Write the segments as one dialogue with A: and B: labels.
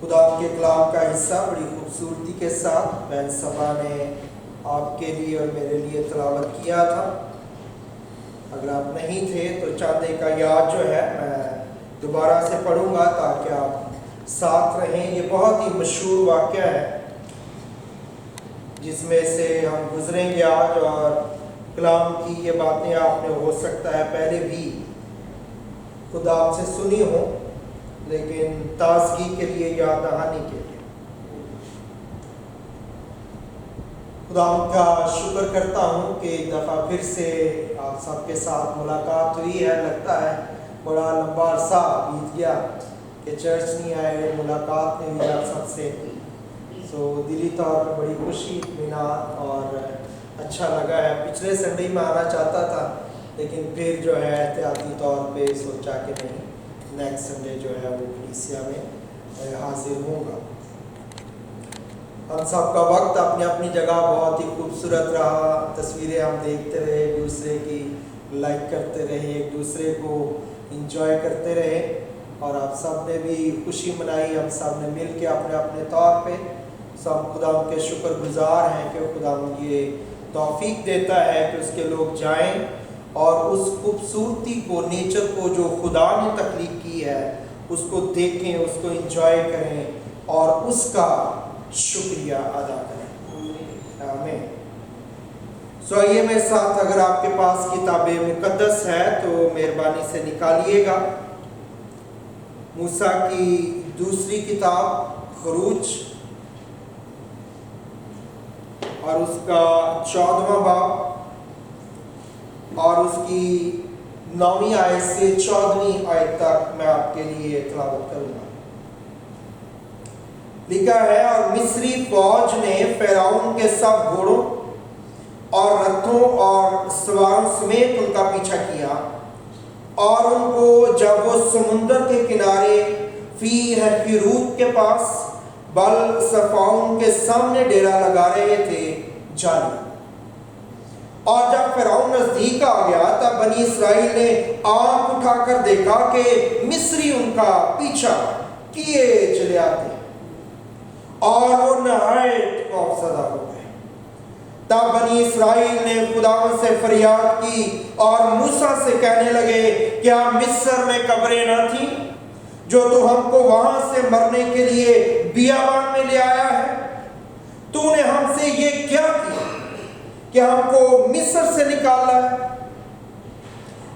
A: خدا کے کلام کا حصہ بڑی خوبصورتی کے ساتھ بہن صبا نے آپ کے لیے اور میرے لیے تلاوت کیا تھا۔ اگر آپ نہیں تھے تو چاندے کا یاد جو ہے میں دوبارہ سے پڑھوں گا تاکہ آپ ساتھ رہیں۔ یہ بہت ہی مشہور واقعہ ہے جس میں سے ہم گزریں گے آج، اور کلام کی یہ باتیں آپ نے ہو سکتا ہے پہلے بھی خدا آپ سے سنی ہو، لیکن تازگی کے لیے یاد دہانی کے لیے خدا کا شکر کرتا ہوں کہ ایک دفعہ پھر سے آپ سب کے ساتھ ملاقات ہوئی ہے۔ لگتا ہے بڑا لمبا عرصہ بیت گیا کہ چرچ نہیں آئے، ملاقات نہیں ہوئی آپ سب سے، دلی طور پر بڑی خوشی اطمینان اور اچھا لگا ہے۔ پچھلے سنڈے میں آنا چاہتا تھا لیکن پھر جو ہے احتیاطی طور پہ سوچا کہ نہیں، نیکسٹ سنڈے جو ہے وہ کلیسیا میں حاضر ہوں گا۔ ہم سب کا وقت اپنی اپنی جگہ بہت ہی خوبصورت رہا، تصویریں ہم دیکھتے رہے، ایک دوسرے کی لائک کرتے رہے، ایک دوسرے کو انجوائے کرتے رہے، اور آپ سب نے بھی خوشی منائی۔ ہم سب نے مل کے اپنے اپنے طور پہ سب خدا کے شکر گزار ہیں کہ خدا یہ توفیق دیتا ہے کہ اس کے لوگ جائیں اور اس خوبصورتی کو، نیچر کو جو خدا نے تخلیق کی ہے اس کو دیکھیں، اس کو انجوائے کریں اور اس کا شکریہ ادا کریں۔ آمین۔ آئیے میرے ساتھ، اگر آپ کے پاس کتاب مقدس ہے تو مہربانی سے نکالیے گا۔ موسیٰ کی دوسری کتاب خروج اور اس کا 14واں باب اور اس کی 9ویں آیت سے 14ویں آیت تک میں آپ کے لیے تلاوت کروں گا۔ لکھا ہے، اور مصری فوج نے فرعون کے سب گھوڑوں اور رتھوں اور سواروں سمیت ان کا پیچھا کیا، اور ان کو جب وہ سمندر کے کنارے فی ہیروت کے پاس بل صفاؤن کے سامنے ڈیرا لگا رہے تھے جانا، اور جب فرعون نزدیک آ گیا تب بنی اسرائیل نے آنکھ اٹھا کر دیکھا کہ مصری ان کا پیچھا کیے چلے آتے، اور وہ نہایت خوفزدہ ہو گئے۔ تب بنی اسرائیل نے خداوند سے فریاد کی اور موسیٰ سے کہنے لگے، کیا مصر میں قبریں نہ تھیں جو تو ہم کو وہاں سے مرنے کے لیے بیابان میں لے آیا ہے؟ تو نے ہم سے یہ کیا کیا کہ ہم کو مصر سے نکالا ہے؟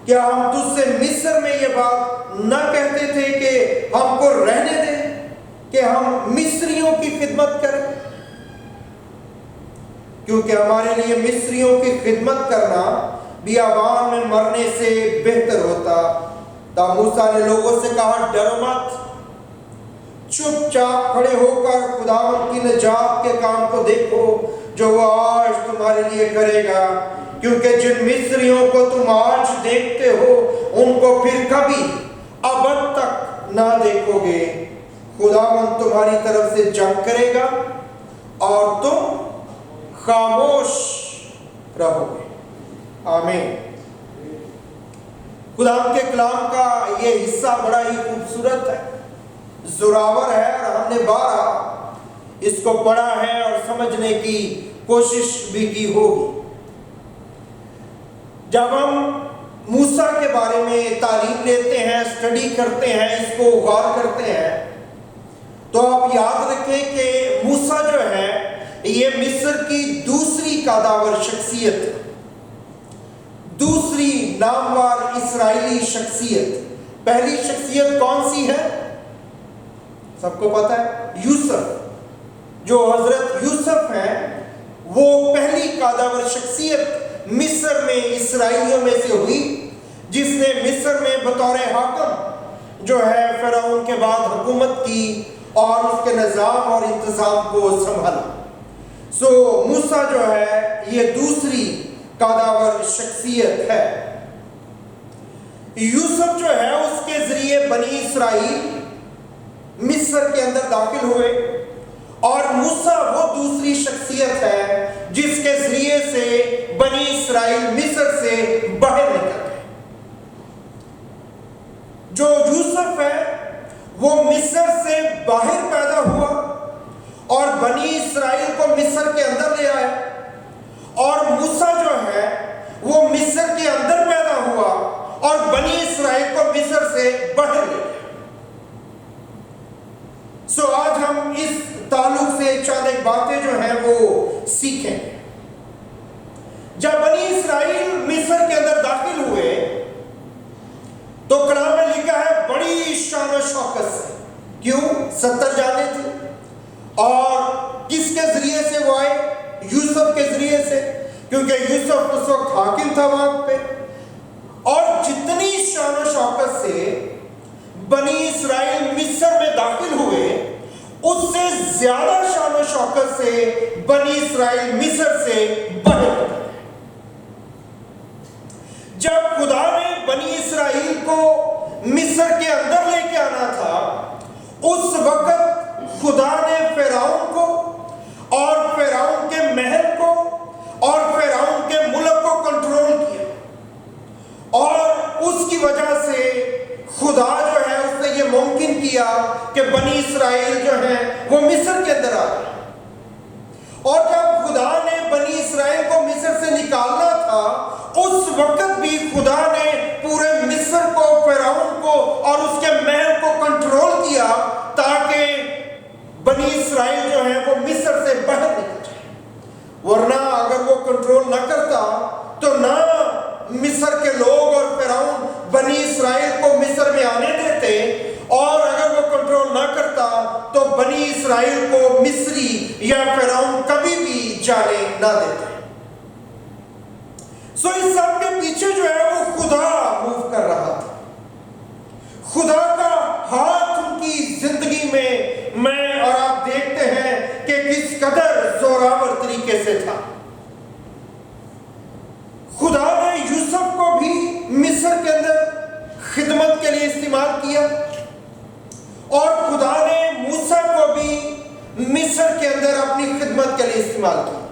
A: کیا ہم تجھ سے مصر میں یہ بات نہ کہتے تھے کہ ہم کو رہنے دیں کہ ہم مصریوں کی خدمت کریں؟ کیونکہ ہمارے لیے مصریوں کی خدمت کرنا بیابان میں مرنے سے بہتر ہوتا۔ تب موسیٰ نے لوگوں سے کہا، ڈرو مت، چپ چاپ کھڑے ہو کر خداوند کی نجات کے کام کو دیکھو جو وہ آج تمہارے لیے کرے گا، کیونکہ جن مصریوں کو تم آج دیکھتے ہو ان کو پھر کبھی ابد تک نہ دیکھو گے۔ خداوند تمہاری طرف سے جنگ کرے گا اور تم خاموش رہو گے۔ آمین۔ خدا کے کلام کا یہ حصہ بڑا ہی خوبصورت ہے، زوراور ہے، اور ہم نے بارہا اس کو پڑھا ہے اور سمجھنے کی کوشش بھی کی ہوگی۔ جب ہم موسیٰ کے بارے میں تعلیم لیتے ہیں، اسٹڈی کرتے ہیں، اس کو غور کرتے ہیں، تو آپ یاد رکھیں کہ موسیٰ جو ہے یہ مصر کی دوسری قاداور شخصیت، دوسری نامور اسرائیلی شخصیت۔ پہلی شخصیت کون سی ہے؟ سب کو پتا ہے، یوسف۔ جو حضرت یوسف ہیں وہ پہلی قاداور شخصیت مصر میں اسرائیلیوں میں سے ہوئی، جس نے مصر میں بطور حاکم جو ہے فرعون کے بعد حکومت کی اور اس کے نظام اور انتظام کو سنبھالا۔ موسیٰ جو ہے یہ دوسری قاداور شخصیت ہے۔ یوسف جو ہے اس کے ذریعے بنی اسرائیل مصر کے اندر داخل ہوئے، اور موسیٰ وہ دوسری شخصیت ہے جس کے ذریعے سے بنی اسرائیل مصر سے باہر نکل گئے۔ جو یوسف ہے وہ مصر سے باہر پیدا کے اندر لے آیا، اور موسیٰ جو ہے وہ مصر کے اندر پیدا ہوا اور بنی اسرائیل کو مصر سے باہر لے گیا۔ سو آج ہم اس تعلق سے چند ایک باتیں جو ہیں وہ سیکھیں گے۔ جب بنی اسرائیل مصر کے اندر داخل ہوئے تو کلام میں لکھا ہے بڑی شان و شوکت سے۔ کیوں؟ 70 جانیں تھیں، اور کس کے ذریعے سے وہ آئے؟ یوسف کے ذریعے سے، کیونکہ یوسف اس وقت حاکم تھا وہاں پہ۔ اور جتنی شان و شوکت سے بنی اسرائیل مصر میں داخل ہوئے، اس سے زیادہ شان و شوکت سے بنی اسرائیل مصر سے باہر نکلے۔ جب خدا نے بنی اسرائیل کو مصر کے اندر لے کے آنا تھا، اس وقت خدا نے فرعون کو اور فرعون کے محل کو اور فرعون کے ملک کو کنٹرول کیا، اور اس کی وجہ سے خدا جو ہے اس نے یہ ممکن کیا کہ بنی اسرائیل جو ہیں وہ مصر کے اندر آ گئے۔ اور جب خدا نے بنی اسرائیل کو مصر سے نکالنا تھا، اس وقت بھی خدا نے پورے مصر کو، فرعون کو اور اس کے محل کو کنٹرول کیا، تاکہ بنی اسرائیل جو ہیں وہ مصر سے باہر نکل جائے۔ ورنہ اگر وہ کنٹرول نہ کرتا تو نہ مصر کے لوگ اور فرعون بنی اسرائیل کو مصر میں آنے دیتے، اور اگر وہ کنٹرول نہ کرتا تو بنی اسرائیل کو مصری یا فرعون کبھی بھی جانے نہ دیتے۔ سو اس سب کے پیچھے جو ہے وہ خدا موو کر رہا تھا۔ خدا کا ہاتھ ان کی زندگی میں اور آپ دیکھتے ہیں کہ کس قدر زوراور طریقے سے تھا۔ خدا نے یوسف کو بھی مصر کے اندر خدمت کے لیے استعمال کیا، اور خدا نے موسیٰ کو بھی مصر کے اندر اپنی خدمت کے لیے استعمال کیا۔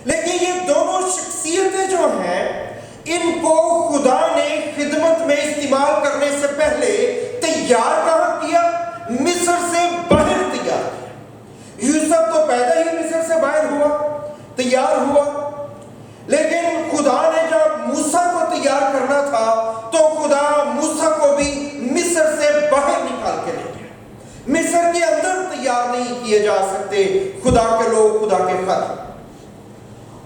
A: لیکن یہ دونوں شخصیتیں جو ہیں، ان کو خدا نے خدمت میں استعمال کرنے سے پہلے تیار کہاں کیا؟ مصر سے باہر تیار کیا۔ یوسف تو پیدا ہی مصر سے باہر ہوا، تیار ہوا، لیکن خدا نے جب موسیٰ کو تیار کرنا تھا تو خدا موسیٰ کو بھی مصر سے باہر نکال کے لے گیا۔ مصر کے اندر تیار نہیں کیے جا سکتے خدا کے لوگ، خدا کے خادم۔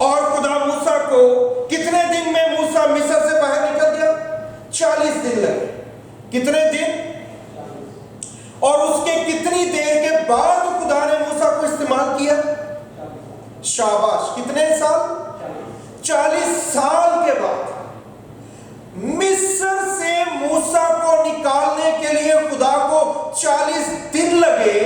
A: اور خدا موسیٰ کو کتنے دن میں موسیٰ مصر سے باہر نکل گیا؟ 40 دن لگے۔ کتنے دن؟ اور اس کے کتنی دیر کے بعد خدا نے موسیٰ کو استعمال کیا؟ شاباش، کتنے سال؟ 40 سال کے بعد۔ مصر سے موسیٰ کو نکالنے کے لیے خدا کو 40 دن لگے،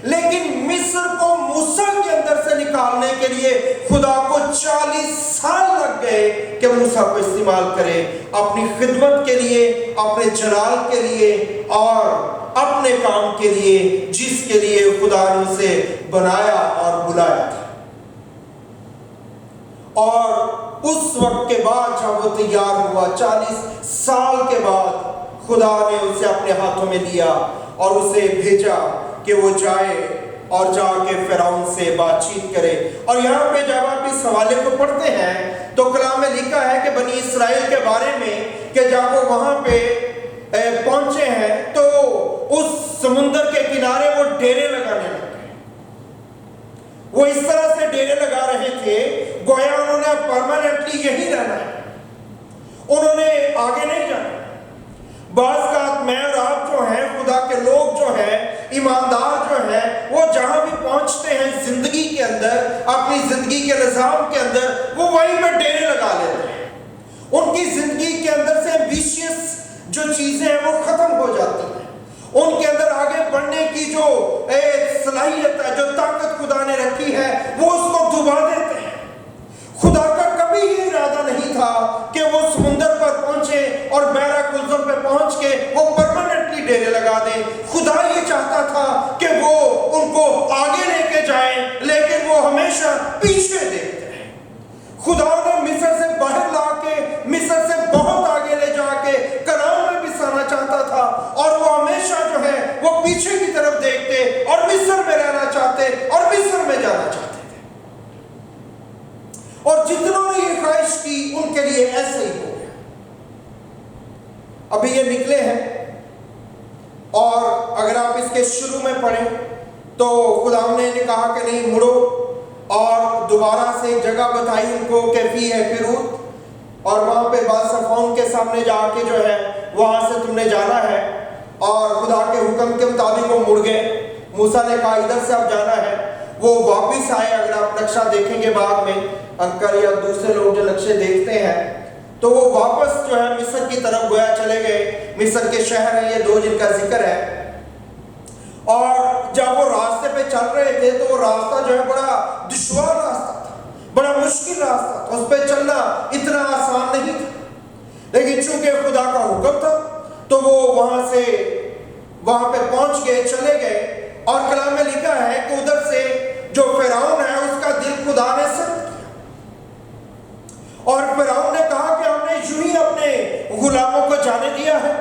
A: لیکن مصر کو موسیٰ کے اندر سے نکالنے کے لیے خدا کو 40 سال لگ گئے کہ موسیٰ کو استعمال کرے اپنی خدمت کے لیے، اپنے جلال کے لیے اور اپنے کام کے لیے، جس کے لیے خدا نے اسے بنایا اور بلایا تھا۔ اور اس وقت کے بعد جب وہ تیار ہوا، 40 سال کے بعد خدا نے اسے اپنے ہاتھوں میں لیا اور اسے بھیجا کہ وہ جائے اور جا کے فرعون سے بات چیت کرے۔ اور یہاں پہ جب آپ اس حوالے کو پڑھتے ہیں تو کلام میں لکھا ہے کہ بنی اسرائیل کے بارے میں کہ جب وہ وہاں پہ پہنچے ہیں تو اس سمندر کے کنارے وہ ڈیرے لگانے لگے۔ وہ اس طرح سے ڈیرے لگا رہے تھے گویا انہوں نے پرماننٹلی یہی رہنا ہے، انہوں نے آگے نہیں جانا۔ بعض کا میں اور آپ جو ہیں، خدا کے لوگ جو ہیں، ایماندار جو ہیں، وہ جہاں بھی پہنچتے ہیں زندگی کے اندر، اپنی زندگی کے نظام کے اندر، وہ وہیں پہ ڈیرے لگا لیتے ہیں۔ ان کی زندگی کے اندر سے ایمبیشیس جو چیزیں ہیں وہ ختم ہو جاتی ہیں، ان کے اندر آگے بڑھنے کی جو صلاحیت ہے، جو طاقت خدا نے رکھی ہے، وہ اس کو دبا دیتے ہیں۔ خدا کا کبھی یہ ارادہ نہیں تھا کہ وہ سمندر پر پہنچے اور بحیرہ کلزم پہ پہنچ کے وہ پرماننٹلی ڈیرے لگا دیں۔ خدا یہ چاہتا تھا کہ وہ ان کو آگے لے کے جائیں، لیکن وہ ہمیشہ پیچھے دیکھتے ہیں۔ خدا نے مصر سے باہر لا کے، مصر سے بہت آگے لے جا کے کنعان میں بسانا چاہتا تھا، اور وہ ہمیشہ جو ہے وہ پیچھے کی طرف دیکھتے اور مصر میں رہنا چاہتے اور مصر میں جانا چاہتے۔ یہ نکلے ہیں، اور اگر آپ اس کے شروع میں پڑھیں تو خدا نے کہا کہ نہیں مڑو، اور دوبارہ سے ایک جگہ بتائی ان کو کہ فی ہیروت، اور وہاں پہ بالصفون کے سامنے جا کے جو ہے وہاں سے تم نے جانا ہے، اور خدا کے حکم کے مطابق وہ مڑ گئے۔ موسیٰ نے کہا ادھر سے اب جانا ہے، وہ واپس آئے۔ اگر آپ نقشہ دیکھیں گے بعد میں، انکل یا دوسرے لوگ جو نقشے دیکھتے ہیں تو وہ واپس جو ہے مصر کی طرف گویا چلے گئے۔ مصر کے شہر ہیں یہ دو جن کا ذکر ہے، اور جب وہ راستے پہ چل رہے تھے تو وہ راستہ جو ہے بڑا دشوار راستہ تھا، بڑا مشکل راستہ تھا، اس پہ چلنا اتنا آسان نہیں تھا، لیکن چونکہ خدا کا حکم تھا تو وہ وہاں پہ پہنچ گئے، چلے گئے۔ اور کلام میں لکھا ہے کہ ادھر سے جو فرعون ہے اس کا دل خدا نے سخت کیا، اور فرعون نے کہا کہ ہم نے یوں ہی اپنے غلاموں کو جانے دیا ہے،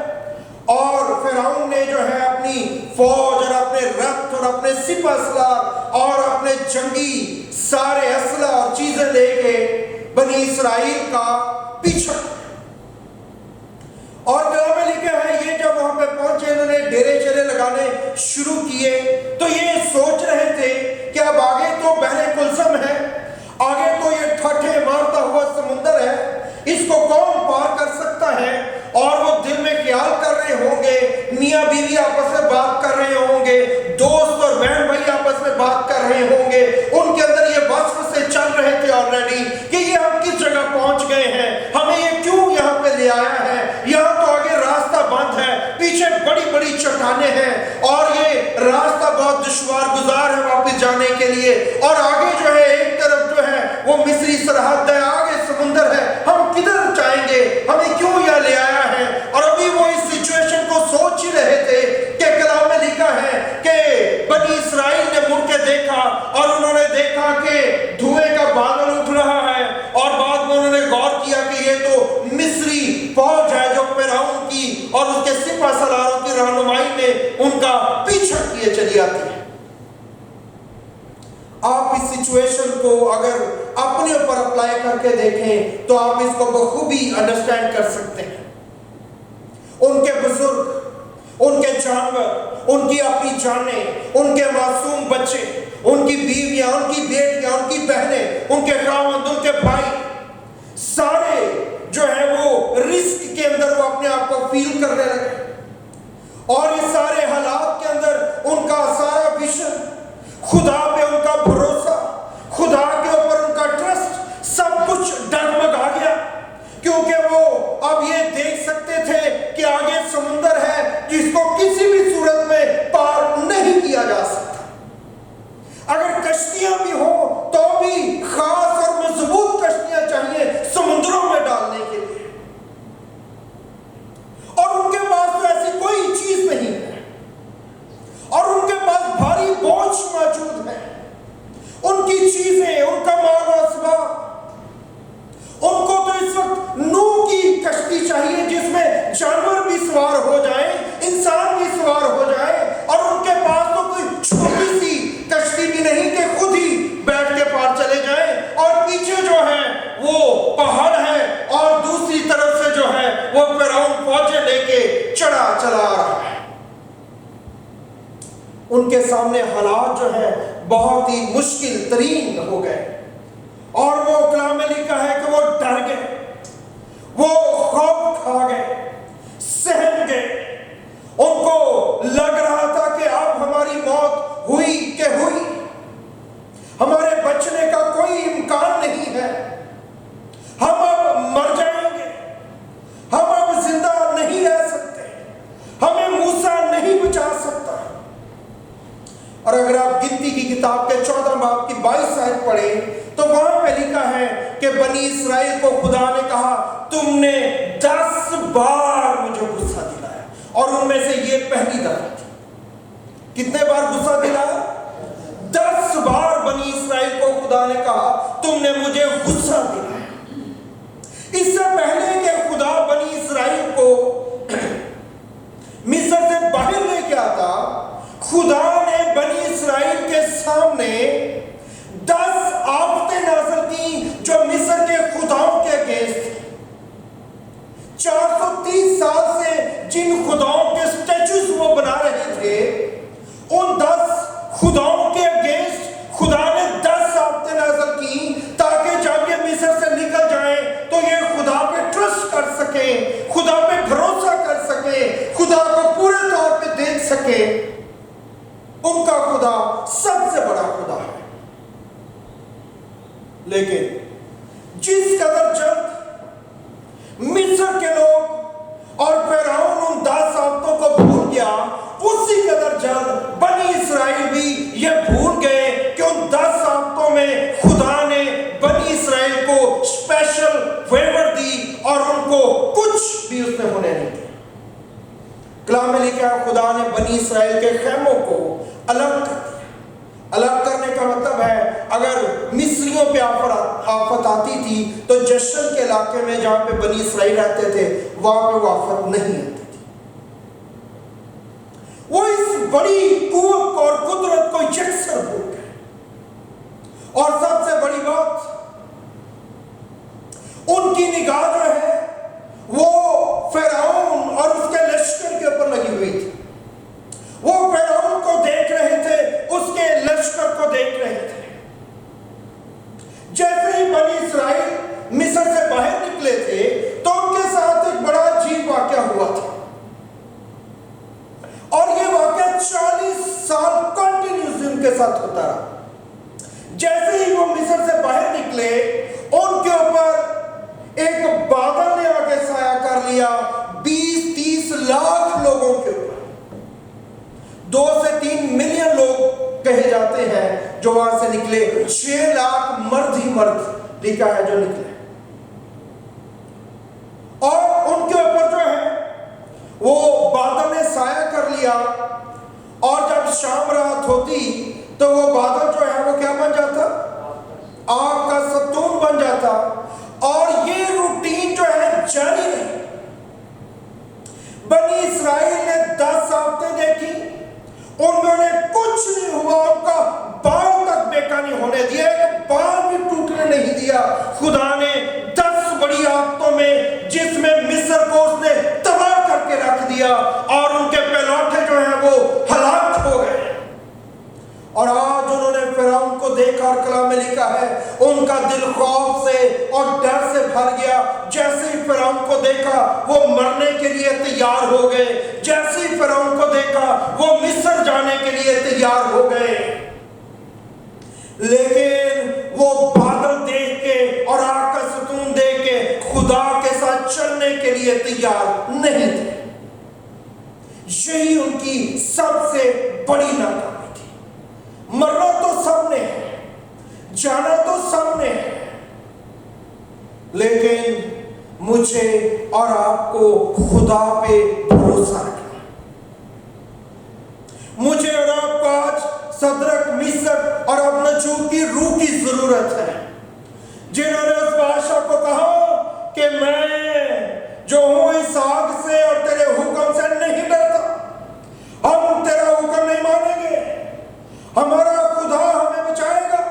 A: اور فرعون نے جو ہے اپنی فوج اور اپنے رتھ اور اپنے سپہ سالار اور اپنے جنگی سارے اسلحہ اور چیزیں لے کے بنی اسرائیل کا پیچھا کیا۔ اور کلام میں لکھا ہے یہ جب وہاں پہ پہنچے انہوں نے ڈیرے چیرے لگانے شروع کیے، تو یہ سوچ رہے تھے کہ اب آگے تو بحر کلثم ہے، آگے تو یہ ٹھاٹھے مارتا ہوا سمندر ہے، اس کو کون پار کر سکتا ہے؟ اور وہ دل میں خیال کر رہے ہوں گے، میاں بیوی آپس میں بات کر رہے ہوں گے، دوست اور بہن بھائی آپس میں بات کر رہے ہوں گے، ان کے اندر یہ وصف سے چل رہے تھے آلریڈی کہ یہ ہم کس جگہ پہنچ گئے ہیں، ہمیں یہ کیوں یہاں پہ لے آیا ہے، یہاں تو آگے راستہ بند ہے، پیچھے بڑی بڑی چٹانیں ہیں، اور یہ راستہ بہت دشوار گزار ہے واپس جانے کے لیے، اور آگے جو ہے ایک طرف جو ہے وہ مصری سرحد ہے، آگے سمندر ہے، ہم کدھر جائیں گے، ہمیں کیوں یہاں لے آیا ہے؟ اور ابھی وہ اس سچویشن کو سوچ ہی رہے تھے کہ کلام میں لکھا ہے کہ بنی اسرائیل نے مڑ کے دیکھا اور انہوں نے دیکھا کہ دھوئیں کا بادل اٹھ رہا ہے، اور بعد میں انہوں نے غور کیا کہ یہ تو مصری فوج ہے جو فرعون کی اور اس کے سپہ سالاروں کی رہنمائی میں ان کا پیچھا کیے چلی آتی ہے۔ آپ اس سچویشن کو اگر اپنے اوپر اپلائی کر کے دیکھیں تو آپ اس کو بخوبی انڈرسٹینڈ کر سکتے ہیں۔ ان کے بزرگ، ان کے جانور، ان کی اپنی جانیں، ان کے معصوم بچے، ان کی بیویاں، ان کی بیٹیاں، ان کی بہنیں، ان کے خاوند، ان کے بھائی، سارے جو ہے وہ رسک کے اندر وہ اپنے آپ کو فیل کرنے لگے، اور اس سارے حالات کے اندر ان کا سارا ویژن، خدا پہ ان کا بھروسہ، خدا کے اوپر ان کا ٹرسٹ، سب کچھ ڈگمگا گیا، کیونکہ وہ اب یہ دیکھ سکتے تھے کہ آگے سمندر ہے جس کو کسی بھی صورت میں پار نہیں کیا جا سکتا۔ اگر کشتیاں بھی ہوں تو بھی خاص اور مضبوط کشتیاں چاہیے سمندروں میں ڈالنے کے لیے، اور ان کے پاس تو ایسی کوئی چیز نہیں ہے، اور ان کے پاس بھاری بوجھ موجود ہے، ان کی چیزیں، ان کا مال و اسباب، ان کو تو اس وقت نوح کی کشتی چاہیے جس میں جانور بھی سوار ہو جائیں، انسان بھی سوار ہو جائے، اور ان کے پاس تو کوئی چھوٹی سی کشتی بھی نہیں کہ خود ہی بیٹھ کے پار چلے جائیں، اور پیچھے جو ہے وہ پہاڑ ہے، اور دوسری طرف سے جو ہے وہ فرعون فوجیں لے کے چلا رہا ہے۔ ان کے سامنے حالات جو ہے بہت ہی مشکل ترین ہو گئے، اور وہ کلام میں لکھا ہے کہ وہ ڈر گئے، وہ خوف کھا گئے، سہم گئے، ان کو لگ رہا تھا کہ اب ہماری موت ہوئی کہ ہوئی، ہمارے بچنے کا کوئی امکان نہیں ہے، ہم اب مر جائیں گے، ہم اب زندہ نہیں رہ سکتے، ہمیں موسیٰ نہیں بچا سکتا۔ اور اگر آپ گنتی کی کتاب کے 14 باب کی 22 آیت پڑھیں تو وہاں پہ لکھا ہے کہ بنی اسرائیل کو خدا نے کہا تم نے 10 بار مجھے غصہ دلایا، اور ان میں سے یہ پہلی دفعہ تھی۔ کتنے بار غصہ دلایا؟ 10 بار بنی اسرائیل کو خدا نے کہا تم نے مجھے غصہ دلایا۔ اس سے پہلے کہ خدا بنی اسرائیل کو مصر سے باہر لے کے آتا، خدا نے بنی اسرائیل کے سامنے 10 آفتیں نازل کی جو مصر کے خداؤں کے اگینسٹ تھی۔ 430 سال سے جن خداؤں کے سٹیچوز وہ بنا رہے تھے، ان 10 خداؤں کے اگینسٹ خدا نے 10 ضابطے نازل کی تاکہ جب یہ مصر سے نکل جائیں تو یہ خدا پہ ٹرسٹ کر سکیں، خدا پہ بھروسہ کر سکیں، خدا کو پورے طور پہ دیکھ سکیں۔ ان کا خدا سب سے بڑا خدا ہے۔ لیکن جس قدر جلد مصر کے لوگ اور فرعون ان 10 ضابطوں کو بھول گیا، اسی قدر جلد بنی اسرائیل بھی یہ بھول گئے کہ ان 10 ضابطوں میں خدا نے بنی اسرائیل کو اسپیشل فیور دی اور ان کو کچھ بھی اس میں ہونے نہیں دیا۔ کلام میں لکھا ہے خدا نے بنی اسرائیل کے خیموں کو الگ کر دیا۔ الگ کرنے کا مطلب ہے اگر مصریوں پہ آفت آتی تھی تو جشن کے علاقے میں جہاں پہ بنی اسرائیل رہتے تھے وہاں پہ وہ آفت نہیں آتی تھی۔ وہ اس بڑی قوت اور قدرت کو یکسر بھول گئے۔ اور سب سے بڑی بات، ان کی نگاہ جو ہے وہ فرعون اور اس کے لشکر کے اوپر لگی ہوئی تھی۔ وہ فرعون کو دیکھ رہے تھے، اس کے لشکر کو دیکھ رہے تھے۔ جیسے ہی بنی اسرائیل مصر سے باہر نکلے تھے تو ان کے ساتھ ایک بڑا عجیب واقعہ ہوا تھا، اور یہ واقعہ 40 سال کنٹینیوس ان کے ساتھ ہوتا رہا۔ جیسے ہی وہ مصر سے باہر نکلے، ان کے اوپر ایک بادل نے آگے سایہ کر لیا، 20-30 لاکھ لوگوں کے اوپر۔ 2 سے 3 ملین لوگ کہے جاتے ہیں جو وہاں سے نکلے، 6 لاکھ مرد ہی مرد لکھا ہے جو نکلے۔ اور ان کے اوپر جو ہے وہ بادل نے سایہ کر لیا، اور جب شام رات ہوتی تو وہ بادل جو ہے وہ کیا بن جاتا؟ آگ کا ستون بن جاتا، اور یہ روٹین جو ہے جاری رہی۔ بنی اسرائیل نے 10 ضابطے دیکھی، انہوں نے کچھ نہیں ہوا، ان کا بال تک بیکا نہیں ہونے دیا، ایک بال بھی ٹوٹنے نہیں دیا۔ خدا نے 10 بڑی آفتوں میں، جس میں مصر کو اس نے تباہ کر کے رکھ دیا، اور ان کے پہلوٹے جو ہیں وہ ہلاک ہو گئے۔ اور آج انہوں نے فرعون کو دیکھا، اور کلام میں لکھا ہے ان کا دل خوف سے اور ڈر سے بھر گیا۔ جیسے ہی فرعون کو دیکھا وہ مرنے کے لیے تیار ہو گئے، جیسے ہی فرعون کو دیکھا وہ مصر جانے کے لیے تیار ہو گئے۔ لیکن وہ بادل دیکھ کے اور آگ کا ستون دیکھ کے خدا کے ساتھ چلنے کے لیے تیار نہیں تھے۔ یہی ان کی سب سے بڑی ناکامی تھی۔ مرنا تو سب نے ہے، جانا تو سب نے ہے، لیکن مجھے اور آپ کو خدا پہ بھروسہ رکھنا۔ مجھے اور آپ کو آج صدرک، میثق اور ابدنغو کی روح کی ضرورت ہے، جنہوں نے اس بادشاہ کو کہا کہ میں جو ہوں اس آگ سے اور تیرے حکم سے نہیں ڈرتا، ہم تیرا حکم نہیں مانیں گے، ہمارا خدا ہمیں بچائے گا،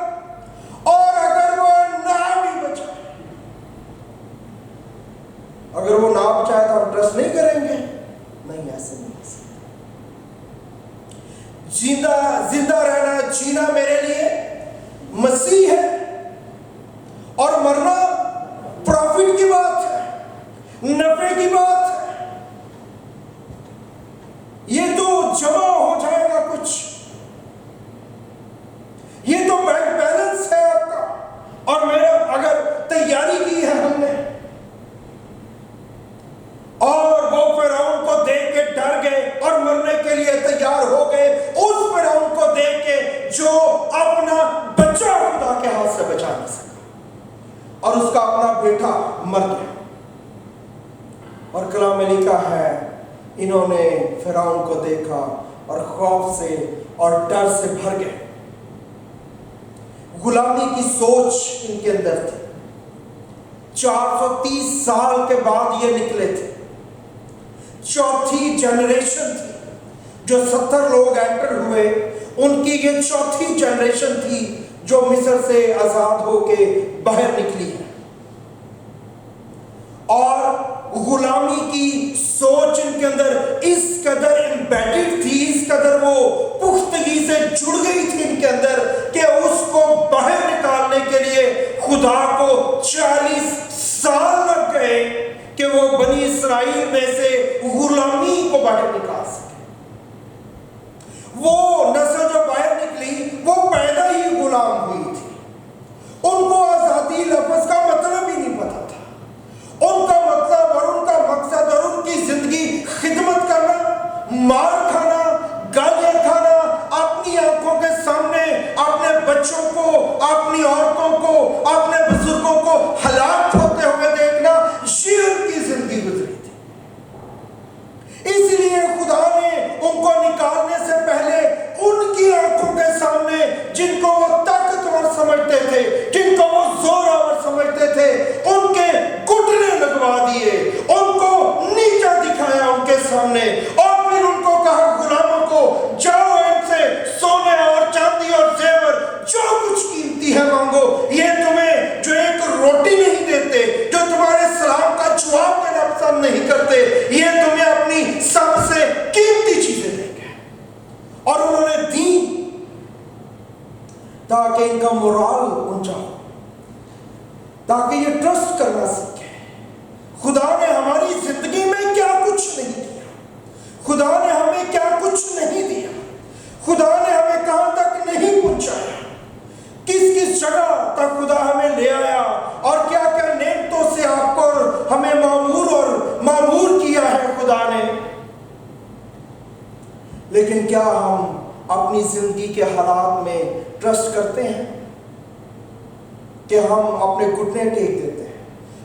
A: اور اگر وہ نہ بھی بچائے، اگر وہ نہ بچائے تو ہم ٹرسٹ نہیں کریں گے؟ نہیں، ایسے نہیں ہو سکتا۔ زندہ رہنا، جینا میرے لیے مسیح ہے، اور مرنا پروفٹ کی بات ہے، نفع کی بات ہے۔ یہ تو جمع ہو جائے گا کچھ، یہ تو بینک بیلنس ہے آپ کا اور میرا، اگر تیاری کی ہے ہم نے۔ اور وہ فرعون کو دیکھ کے ڈر گئے اور مرنے کے لیے تیار ہو گئے، اس فرعون کو دیکھ کے جو اپنا بچہ خدا کے ہاتھ سے بچا نہیں سکا، اور اس کا اپنا بیٹا مر گیا۔ اور کلام میں لکھا ہے انہوں نے فرعون کو دیکھا اور خوف سے اور ڈر سے بھر گئے۔ غلامی کی سوچ ان کے اندر تھی۔ 430 سال کے بعد یہ نکلے تھے، چوتھی جنریشن تھی، جو 70 لوگ انٹر ہوئے، ان کی یہ چوتھی جنریشن تھی جو مصر سے آزاد ہو کے باہر نکلی ہے۔ اور غلامی کی سوچ ان کے اندر اس قدر امبیڈڈ تھی، اس قدر وہ پختگی سے جڑ گئی تھی ان کے اندر کہ اس کو باہر نکالنے کے لیے خدا کو 40 سال لگ گئے کہ وہ بنی اسرائیل میں سے غلامی کو باہر نکال سکے۔ وہ نسل جو باہر نکلی وہ پیدا ہی غلام ہوئی تھی، ان کو آزادی لفظ کا مطلب ہی نہیں پتا تھا۔ ان کا مطلب اور ان کا مقصد اور ان کی زندگی خدمت کرنا، مار کھانا، گالیاں کھانا، اپنی آنکھوں کے سامنے اپنے بچوں کو، اپنی عورتوں کو، اپنے بزرگوں کو ہلاک ہوتے ہوئے دیکھنا، یہ ان کی زندگی گزری تھی۔ اس لیے خدا نے ان کو نکالنے سے پہلے ان کی آنکھوں کے سامنے جن کو وہ طاقتور سمجھتے تھے، جن کو وہ زوراور سمجھتے تھے، ان کے گھٹنے لگوا دیے، ان کو نیچا دکھایا ان کے سامنے، اور پھر ان کو کہا غلاموں کو جاؤ ان سے سونے اور چاندی اور زیور جو کچھ قیمتی ہے مانگو، یہ تمہیں جو ایک روٹی نہیں دیتے، جو تمہارے سلام کا جواب دینا پسند نہیں کرتے، یہ تمہیں اپنی سب سے قیمتی چیزیں دیں گے۔ اور انہوں نے دی تاکہ ان کا مورال اونچا ہو، تاکہ یہ ٹرسٹ کرنا سیکھے۔ خدا نے ہماری زندگی میں کیا کچھ نہیں دیا، خدا نے ہمیں کیا کچھ نہیں دیا، خدا نے ہمیں کہاں تک نہیں پہنچایا، کس کس جگہ تک خدا ہمیں لے آیا، اور کیا کیا نعمتوں سے آپ کو ہمیں معمور کیا ہے خدا نے۔ لیکن کیا ہم اپنی زندگی کے حالات میں ٹرسٹ کرتے ہیں کہ ہم اپنے گھٹنے ٹیک دیتے ہیں؟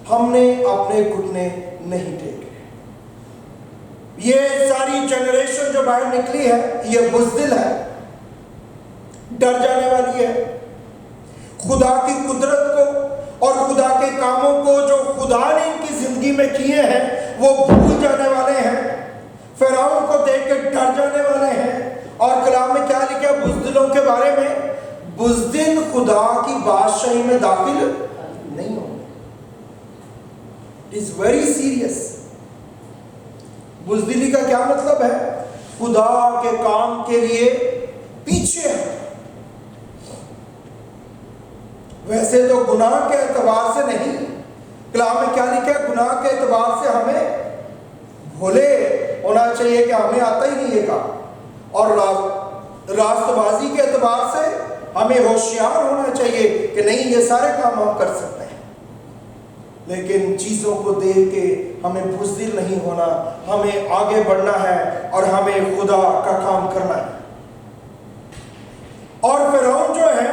A: ہم نے اپنے گھٹنے نہیں ٹیکے۔ یہ ساری جنریشن جو باہر نکلی ہے یہ بزدل ہے، ڈر جانے والی ہے، خدا کی قدرت کو اور خدا کے کاموں کو جو خدا نے ان کی زندگی میں کیے ہیں وہ بھول جانے والے ہیں، فرعون کو دیکھ کے ڈر جانے والے ہیں۔ اور کلام میں کیا لکھا ہے بزدلوں کے بارے میں؟ بزدل خدا کی بادشاہی میں داخل نہیں ہوں۔ It is very serious۔ بزدلی کا کیا مطلب ہے؟ خدا کے کام کے لیے پیچھے ہے۔ ویسے تو گناہ کے اعتبار سے نہیں، کلام میں کیا لکھا ہے؟ گناہ کے اعتبار سے ہمیں بھولے ہونا چاہیے کہ ہمیں آتا ہی نہیں یہ کام، اور راست بازی کے اعتبار سے ہمیں ہوشیار ہونا چاہیے کہ نہیں یہ سارے کام ہم کر سکتے ہیں۔ لیکن چیزوں کو دیکھ کے ہمیں بزدل نہیں ہونا، ہمیں آگے بڑھنا ہے اور ہمیں خدا کا کام کرنا ہے۔ اور فرعون جو ہے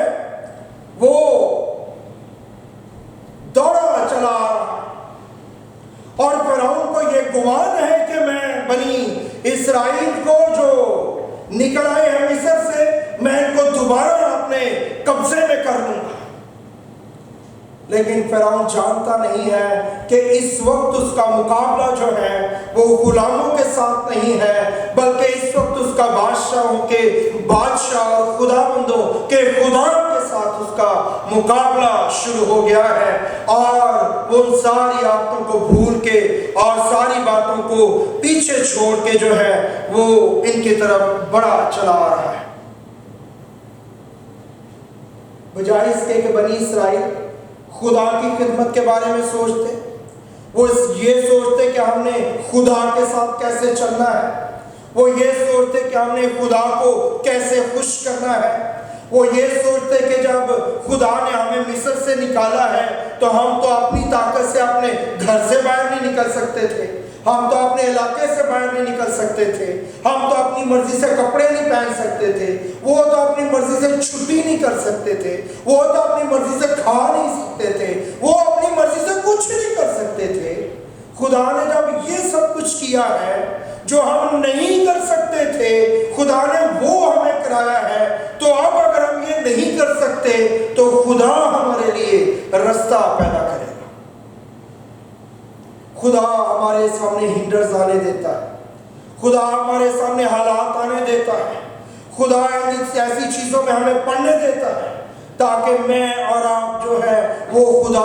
A: وہ دوڑا چلا رہا، اور فرعون کو یہ گمان ہے کہ میں بنی اسرائیل کو جو نکل آئے ہیں مصر سے، میں ان کو دوبارہ اپنے قبضے میں کر لوں گا۔ لیکن فرعون جانتا نہیں ہے کہ اس وقت اس کا مقابلہ جو ہے وہ غلاموں کے ساتھ نہیں ہے، بلکہ اس وقت اس کا بادشاہوں کے بادشاہ اور خداوندوں کے خدا کے ساتھ اس کا مقابلہ شروع ہو گیا ہے، اور وہ ان ساری آفتوں کو بھول کے اور ساری باتوں کو پیچھے چھوڑ کے جو ہے وہ ان کی طرف بڑا چلا آ رہا ہے۔ بجائے اس کے کہ بنی اسرائیل خدا کی خدمت کے بارے میں سوچتے، وہ یہ سوچتے کہ ہم نے خدا کے ساتھ کیسے چلنا ہے، وہ یہ سوچتے کہ ہم نے خدا کو کیسے خوش کرنا ہے، وہ یہ سوچتے کہ جب خدا نے ہمیں مصر سے نکالا ہے تو ہم تو اپنی طاقت سے اپنے گھر سے باہر نہیں نکل سکتے تھے، ہم تو اپنے علاقے سے باہر نہیں نکل سکتے تھے، ہم تو اپنی مرضی سے کپڑے نہیں پہن سکتے تھے، وہ تو اپنی مرضی سے چھٹی نہیں کر سکتے تھے، وہ تو اپنی مرضی سے کھا نہیں سکتے تھے، وہ اپنی مرضی سے کچھ نہیں کر سکتے تھے۔ خدا نے جب یہ سب کچھ کیا ہے جو ہم نہیں کر سکتے تھے، خدا نے وہ ہمیں کرایا ہے، تو اب اگر ہم یہ نہیں کر سکتے تو خدا ہمارے لیے رستہ پیدا کرے گا۔ خدا ہمارے سامنے ہنڈرز آنے دیتا ہے، خدا ہمارے سامنے حالات آنے دیتا ہے، خدا ایسی چیزوں میں ہمیں پڑھنے دیتا ہے تاکہ میں اور آپ جو ہے وہ خدا